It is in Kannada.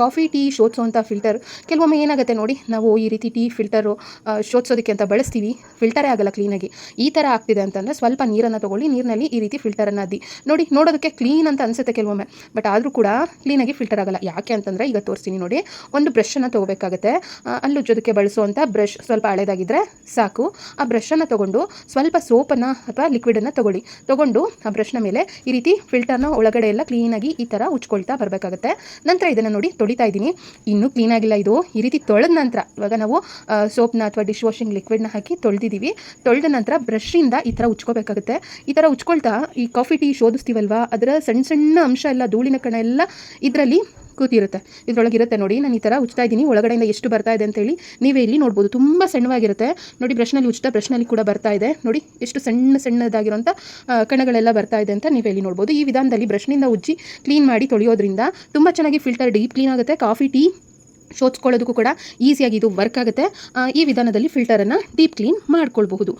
ಕಾಫಿ ಟೀ ಶೋಧಿಸುವಂಥ ಫಿಲ್ಟರ್ ಕೆಲವೊಮ್ಮೆ ಏನಾಗುತ್ತೆ ನೋಡಿ, ನಾವು ಈ ರೀತಿ ಟೀ ಫಿಲ್ಟರು ಶೋಧಿಸೋದಕ್ಕೆ ಅಂತ ಬಳಸ್ತೀವಿ, ಫಿಲ್ಟರೇ ಆಗಲ್ಲ ಕ್ಲೀನಾಗಿ. ಈ ಥರ ಆಗ್ತಿದೆ ಅಂತಂದರೆ ಸ್ವಲ್ಪ ನೀರನ್ನು ತೊಗೊಳ್ಳಿ, ನೀರಿನಲ್ಲಿ ಈ ರೀತಿ ಫಿಲ್ಟರನ್ನು ಅದ್ದಿ ನೋಡಿ. ನೋಡೋದಕ್ಕೆ ಕ್ಲೀನ್ ಅಂತ ಅನಿಸುತ್ತೆ ಕೆಲವೊಮ್ಮೆ, ಬಟ್ ಆದರೂ ಕೂಡ ಕ್ಲೀನಾಗಿ ಫಿಲ್ಟರ್ ಆಗಲ್ಲ. ಯಾಕೆ ಅಂತಂದರೆ ಈಗ ತೋರಿಸ್ತೀನಿ ನೋಡಿ. ಒಂದು ಬ್ರಷನ್ನು ತೊಗೋಬೇಕಾಗುತ್ತೆ. ಹಲ್ಲುಜ್ಜೋದಕ್ಕೆ ಬಳಸುವಂಥ ಬ್ರಷ್ ಸ್ವಲ್ಪ ಹಳೇದಾಗಿದ್ದರೆ ಸಾಕು. ಆ ಬ್ರಷನ್ನು ತೊಗೊಂಡು ಸ್ವಲ್ಪ ಸೋಪನ್ನು ಅಥವಾ ಲಿಕ್ವಿಡನ್ನು ತೊಗೊಂಡು ಆ ಬ್ರಷ್ನ ಮೇಲೆ ಈ ರೀತಿ ಫಿಲ್ಟರ್ನ ಒಳಗಡೆ ಎಲ್ಲ ಕ್ಲೀನಾಗಿ ಈ ಥರ ಉಚ್ಕೊಳ್ತಾ ಬರಬೇಕಾಗುತ್ತೆ. ನಂತರ ಇದನ್ನು ನೋಡಿ ತೊಳಿತಾ ಇದ್ದೀನಿ. ಇನ್ನೂ ಕ್ಲೀನಾಗಿಲ್ಲ ಇದು. ಈ ರೀತಿ ತೊಳೆದ ನಂತರ, ಇವಾಗ ನಾವು ಸೋಪ್ನ ಅಥವಾ ಡಿಶ್ ವಾಷಿಂಗ್ ಲಿಕ್ವಿಡ್ನ ಹಾಕಿ ತೊಳೆದಿದ್ದೀವಿ. ತೊಳೆದ ನಂತರ ಬ್ರಷಿಂದ ಈ ಥರ ಉಚ್ಕೋಬೇಕಾಗುತ್ತೆ. ಈ ಥರ ಉಚ್ಕೊಳ್ತಾ ಈ ಕಾಫಿ ಟೀ ಶೋಧಿಸ್ತೀವಲ್ವ, ಅದರ ಸಣ್ಣ ಸಣ್ಣ ಅಂಶ ಎಲ್ಲ, ಧೂಳಿನ ಕಣ ಎಲ್ಲ ಇದರಲ್ಲಿ ಕೂತಿರುತ್ತೆ, ಇದ್ರೊಳಗಿರುತ್ತೆ ನೋಡಿ. ನಾನು ಈ ಥರ ಉಚ್ತಾ ಇದ್ದೀನಿ. ಒಳಗಡೆಯಿಂದ ಎಷ್ಟು ಬರ್ತಾ ಇದೆ ಅಂತೇಳಿ ನೀವೇ ಇಲ್ಲಿ ನೋಡ್ಬೋದು. ತುಂಬ ಸಣ್ಣವಾಗಿರುತ್ತೆ ನೋಡಿ. ಬ್ರಷ್ನಲ್ಲಿ ಉಚ್ತಾ ಬ್ರಷ್ನಲ್ಲಿ ಕೂಡ ಬರ್ತಾ ಇದೆ ನೋಡಿ, ಎಷ್ಟು ಸಣ್ಣದಾಗಿರೋಂಥ ಕಣಗಳೆಲ್ಲ ಬರ್ತಾ ಇದೆ ಅಂತ ನೀವೇ ಇಲ್ಲಿ ನೋಡ್ಬೋದು. ಈ ವಿಧಾನದಲ್ಲಿ ಬ್ರಷ್ನಿಂದ ಉಜ್ಜಿ ಕ್ಲೀನ್ ಮಾಡಿ ತೊಳೆಯೋದ್ರಿಂದ ತುಂಬ ಚೆನ್ನಾಗಿ ಫಿಲ್ಟರ್ ಡೀಪ್ ಕ್ಲೀನ್ ಆಗುತ್ತೆ. ಕಾಫಿ ಟೀ ಶೋಧಿಸ್ಕೊಳ್ಳೋದಕ್ಕೂ ಕೂಡ ಈಸಿಯಾಗಿ ಇದು ವರ್ಕ್ ಆಗುತ್ತೆ. ಈ ವಿಧಾನದಲ್ಲಿ ಫಿಲ್ಟರನ್ನು ಡೀಪ್ ಕ್ಲೀನ್ ಮಾಡ್ಕೊಳ್ಬಹುದು.